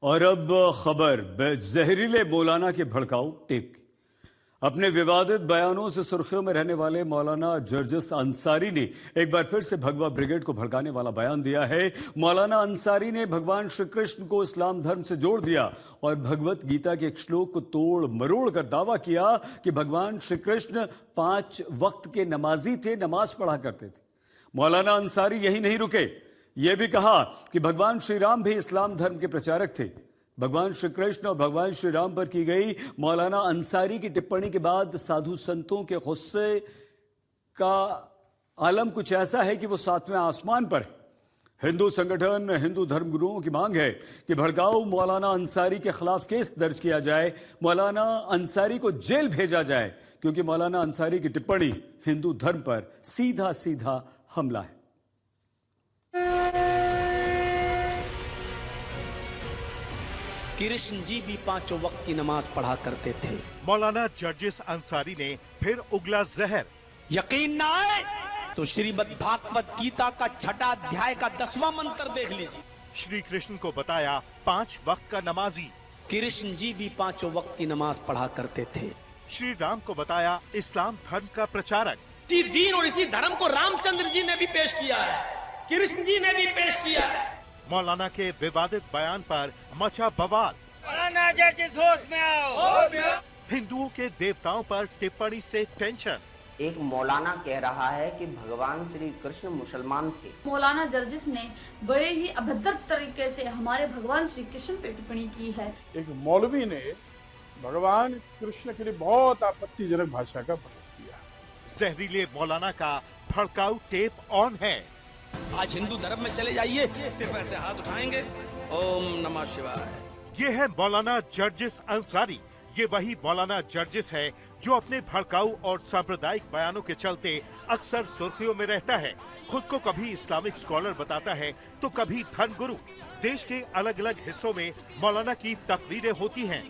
और अब खबर जहरीले मौलाना के भड़काऊ टेप की। अपने विवादित बयानों से सुर्खियों में रहने वाले मौलाना जर्जिस अंसारी ने एक बार फिर से भगवा ब्रिगेड को भड़काने वाला बयान दिया है। मौलाना अंसारी ने भगवान श्री कृष्ण को इस्लाम धर्म से जोड़ दिया और भगवत गीता के एक श्लोक को तोड़ मरोड़ कर दावा किया कि भगवान श्री कृष्ण 5 वक्त के नमाजी थे, नमाज पढ़ा करते थे। मौलाना अंसारी यही नहीं रुके, यह भी कहा कि भगवान श्री राम भी इस्लाम धर्म के प्रचारक थे। भगवान श्री कृष्ण और भगवान श्री राम पर की गई मौलाना अंसारी की टिप्पणी के बाद साधु संतों के गुस्से का आलम कुछ ऐसा है कि वो 7वें आसमान पर है। हिंदू संगठन हिंदू धर्मगुरुओं की मांग है कि भड़काऊ मौलाना अंसारी के खिलाफ केस दर्ज किया जाए, मौलाना अंसारी को जेल भेजा जाए, क्योंकि मौलाना अंसारी की टिप्पणी हिंदू धर्म पर सीधा सीधा हमला है। कृष्ण जी भी 5 वक्त की नमाज पढ़ा करते थे। मौलाना जर्जिस अंसारी ने फिर उगला जहर। यकीन ना आए तो श्रीमद् भागवत गीता का 6ठा अध्याय का 10वां मंत्र देख लीजिए। श्री कृष्ण को बताया 5 वक्त का नमाजी। कृष्ण जी भी 5 वक्त की नमाज पढ़ा करते थे। श्री राम को बताया इस्लाम धर्म का प्रचारक। इसी दीन और इसी धर्म को रामचंद्र जी ने भी पेश किया है, कृष्ण जी ने भी पेश किया है। मौलाना के विवादित बयान पर मचा बवाल। मौलाना जर्जिस होश में आओ। हिंदुओं के देवताओं पर टिप्पणी से टेंशन। एक मौलाना कह रहा है कि भगवान श्री कृष्ण मुसलमान थे। मौलाना जर्जिस ने बड़े ही अभद्र तरीके से हमारे भगवान श्री कृष्ण पे टिप्पणी की है। एक मौलवी ने भगवान कृष्ण के लिए बहुत आपत्तिजनक भाषा का प्रयोग किया। जहरीले मौलाना का भड़काऊ टेप ऑन है। आज हिंदू धर्म में चले जाइए, सिर्फ ऐसे हाथ उठाएंगे, ओम नमः शिवाय। ये है मौलाना जर्जिस अंसारी। ये वही मौलाना जर्जिस है जो अपने भड़काऊ और सांप्रदायिक बयानों के चलते अक्सर सुर्खियों में रहता है। खुद को कभी इस्लामिक स्कॉलर बताता है तो कभी धर्मगुरु। देश के अलग अलग हिस्सों में मौलाना की तकरीरें होती हैं।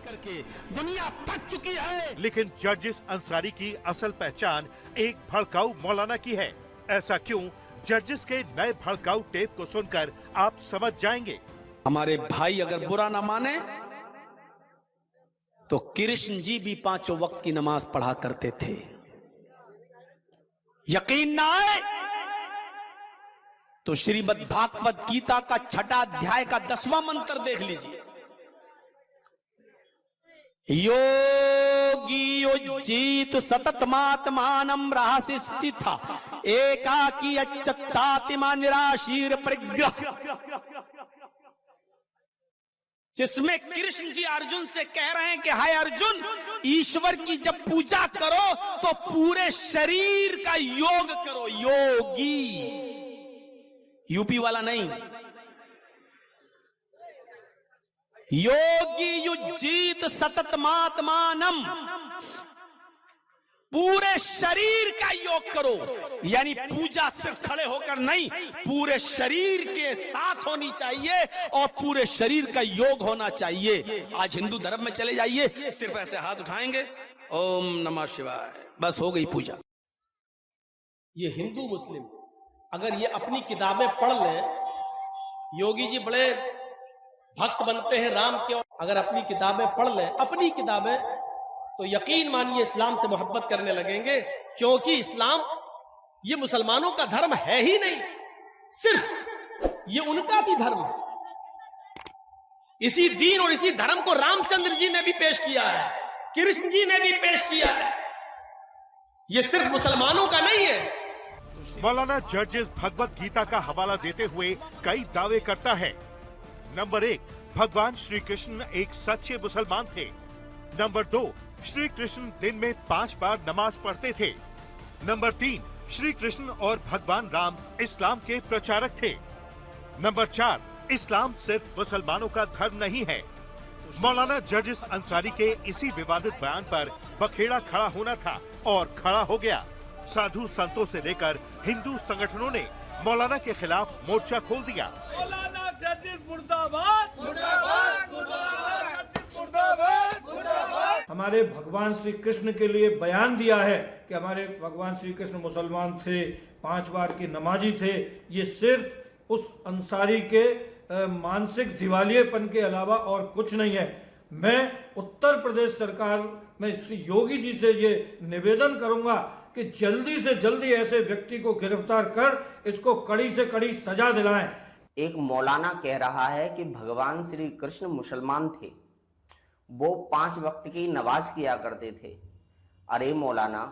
दुनिया फट चुकी है। लेकिन जर्जिस अंसारी की असल पहचान एक भड़काऊ मौलाना की है। ऐसा क्यों? जर्जिस के नए भड़काऊ टेप को सुनकर आप समझ जाएंगे। हमारे भाई अगर बुरा ना माने तो कृष्ण जी भी 5 वक्त की नमाज पढ़ा करते थे। यकीन ना आए तो श्रीमद् भागवत गीता का 6ठा अध्याय का 10वां मंत्र देख लीजिए। योगी युज्जीत सततमात्मानं रहसि स्थिता एकाकी अच्युतात्मा निराशीर परिग्रह। जिसमें कृष्ण जी अर्जुन से कह रहे हैं कि हाय अर्जुन, ईश्वर की जब पूजा करो तो पूरे शरीर का योग करो। योगी, यूपी वाला नहीं। योगी युज्जीत सततमात्मानं, पूरे शरीर का योग करो। यानी पूजा सिर्फ खड़े होकर नहीं, पूरे शरीर के साथ होनी चाहिए और पूरे शरीर का योग होना चाहिए। आज हिंदू धर्म में चले जाइए, सिर्फ ऐसे हाथ उठाएंगे, ओम नमः शिवाय, बस हो गई पूजा। ये हिंदू मुस्लिम अगर ये अपनी किताबें पढ़ लें, योगी जी बड़े भक्त बनते हैं राम के, अगर अपनी किताबें पढ़ लें, अपनी किताबें, तो यकीन मानिए इस्लाम से मोहब्बत करने लगेंगे। क्योंकि इस्लाम ये मुसलमानों का धर्म है ही नहीं, सिर्फ ये उनका भी धर्म है। इसी दीन और इसी धर्म को रामचंद्र जी ने भी पेश किया है, कृष्ण जी ने भी पेश किया है। ये सिर्फ मुसलमानों का नहीं है। मौलाना जर्जिस भगवत गीता का हवाला देते हुए कई दावे करता है। नंबर 1, भगवान श्री कृष्ण एक सच्चे मुसलमान थे। नंबर 2, श्री कृष्ण दिन में 5 बार नमाज पढ़ते थे। नंबर 3, श्री कृष्ण और भगवान राम इस्लाम के प्रचारक थे। नंबर 4, इस्लाम सिर्फ मुसलमानों का धर्म नहीं है। मौलाना जर्जिस अंसारी के इसी विवादित बयान पर बखेड़ा खड़ा होना था और खड़ा हो गया। साधु संतों से लेकर हिंदू संगठनों ने मौलाना के खिलाफ मोर्चा खोल दिया। मौलाना जर्जिस मुर्दाबाद, मुर्दाबाद, मुर्दाबाद, मुर्दाबाद, मुर्दाबाद। हमारे भगवान श्री कृष्ण के लिए बयान दिया है कि हमारे भगवान श्री कृष्ण मुसलमान थे, 5 बार के नमाजी थे। ये सिर्फ उस अंसारी के मानसिक दिवालियेपन के अलावा और कुछ नहीं है। मैं उत्तर प्रदेश सरकार में श्री योगी जी से ये निवेदन करूंगा कि जल्दी से जल्दी ऐसे व्यक्ति को गिरफ्तार कर इसको कड़ी से कड़ी सजा दिलाएं। एक मौलाना कह रहा है कि भगवान श्री कृष्ण मुसलमान थे, वो 5 वक्त की नमाज किया करते थे। अरे मौलाना,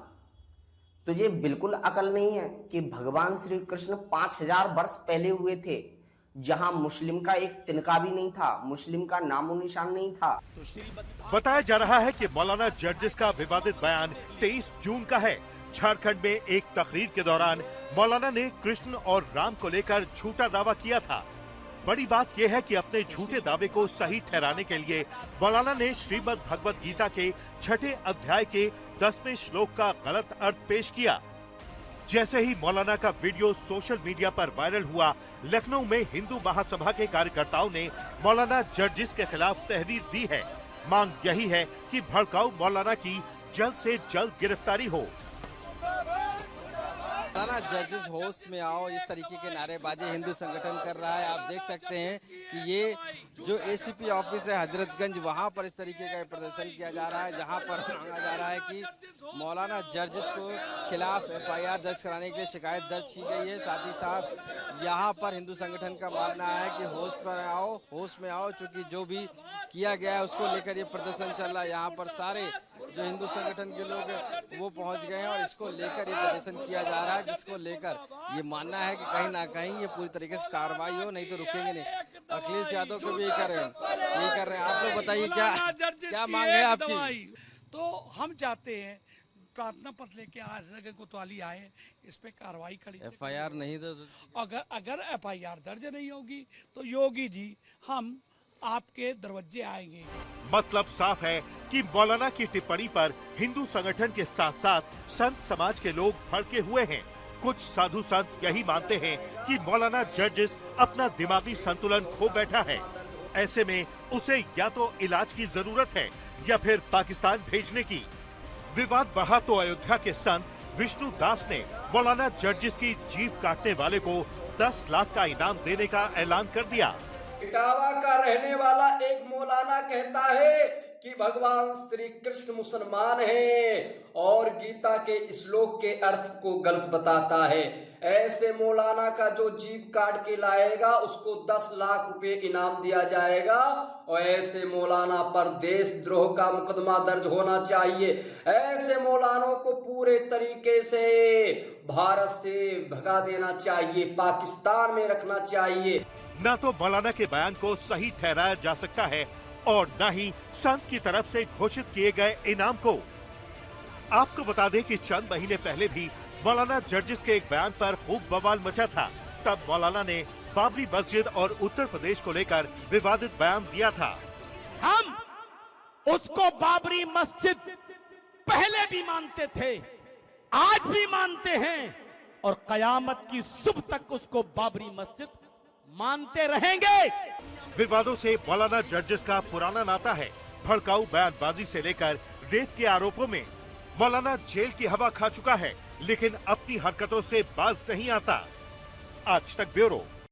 तुझे बिल्कुल अकल नहीं है कि भगवान श्री कृष्ण 5000 वर्ष पहले हुए थे, जहां मुस्लिम का एक तिनका भी नहीं था, मुस्लिम का नामो निशान नहीं था। बताया जा रहा है कि मौलाना जर्जिस का विवादित बयान 23 जून का है। झारखंड में एक तकरीर के दौरान मौलाना ने कृष्ण और राम को लेकर झूठा दावा किया था। बड़ी बात यह है कि अपने झूठे दावे को सही ठहराने के लिए मौलाना ने श्रीमद् भगवत गीता के 6ठे अध्याय के 10वें श्लोक का गलत अर्थ पेश किया। जैसे ही मौलाना का वीडियो सोशल मीडिया पर वायरल हुआ, लखनऊ में हिंदू महासभा के कार्यकर्ताओं ने मौलाना जर्जिस के खिलाफ तहरीर दी है। मांग यही है कि भड़काऊ मौलाना की जल्द से जल्द गिरफ्तारी हो। मौलाना जर्जिस होश में आओ, इस तरीके के नारेबाजी हिंदू संगठन कर रहा है। आप देख सकते हैं कि ये जो एसीपी ऑफिस है हजरतगंज, वहां पर इस तरीके का प्रदर्शन किया जा रहा है, जहां पर मांगा जा रहा है कि मौलाना जर्जिस को खिलाफ एफआईआर दर्ज कराने के लिए शिकायत दर्ज की गई है। साथ ही साथ यहाँ पर हिंदू संगठन का मानना है कि होश में आओ, चूंकि जो भी किया गया है उसको लेकर ये प्रदर्शन चल रहा है। यहाँ पर सारे जो हिंदू संगठन के लोग हैं वो पहुंच गए हैं और इसको लेकर ये प्रदर्शन किया जा रहा है, जिसको लेकर ये मानना है कि कहीं ना कहीं ये पूरी तरीके से कार्रवाई हो, नहीं तो रुकेंगे नहीं। अखिलेश यादव को भी यही कर रहे हैं। आप लोग बताइए क्या मांग है आपकी? तो हम चाहते हैं प्रार्थना पत्र लेके आज कोतवाली आए, इस पे कार्रवाई करी। एफआईआर नहीं तो अगर एफआईआर दर्ज नहीं होगी तो योगी जी हम आपके दरवाजे आएंगे। मतलब साफ है कि मौलाना की टिप्पणी पर हिंदू संगठन के साथ साथ संत समाज के लोग भड़के हुए हैं। कुछ साधु संत यही मानते हैं कि मौलाना जर्जिस अपना दिमागी संतुलन खो बैठा है। ऐसे में उसे या तो इलाज की जरूरत है या फिर पाकिस्तान भेजने की। विवाद बढ़ा तो अयोध्या के संत विष्णु दास ने मौलाना जर्जिस की जीभ काटने वाले को 10 लाख का इनाम देने का ऐलान कर दिया। इटावा का रहने वाला एक मौलाना कहता है कि भगवान श्री कृष्ण मुसलमान हैं और गीता के श्लोक के अर्थ को गलत बताता है। ऐसे मौलाना का जो जीभ काट के लाएगा उसको 10 लाख रुपए इनाम दिया जाएगा और ऐसे मौलाना पर देशद्रोह का मुकदमा दर्ज होना चाहिए। ऐसे मौलानों को पूरे तरीके से भारत से भगा देना चाहिए, पाकिस्तान में रखना चाहिए। न तो मौलाना के बयान को सही ठहराया जा सकता है और न ही संत की तरफ से घोषित किए गए इनाम को। आपको बता दें कि चंद महीने पहले भी मौलाना जर्जिस के एक बयान पर खूब बवाल मचा था। तब मौलाना ने बाबरी मस्जिद और उत्तर प्रदेश को लेकर विवादित बयान दिया था। हम उसको बाबरी मस्जिद पहले भी मानते थे, आज भी मानते हैं और कयामत की सुबह तक उसको बाबरी मस्जिद मानते रहेंगे। विवादों से मौलाना जर्जिस का पुराना नाता है। भड़काऊ बयानबाजी से लेकर रेप के आरोपों में मौलाना जेल की हवा खा चुका है, लेकिन अपनी हरकतों से बाज नहीं आता। आज तक ब्यूरो।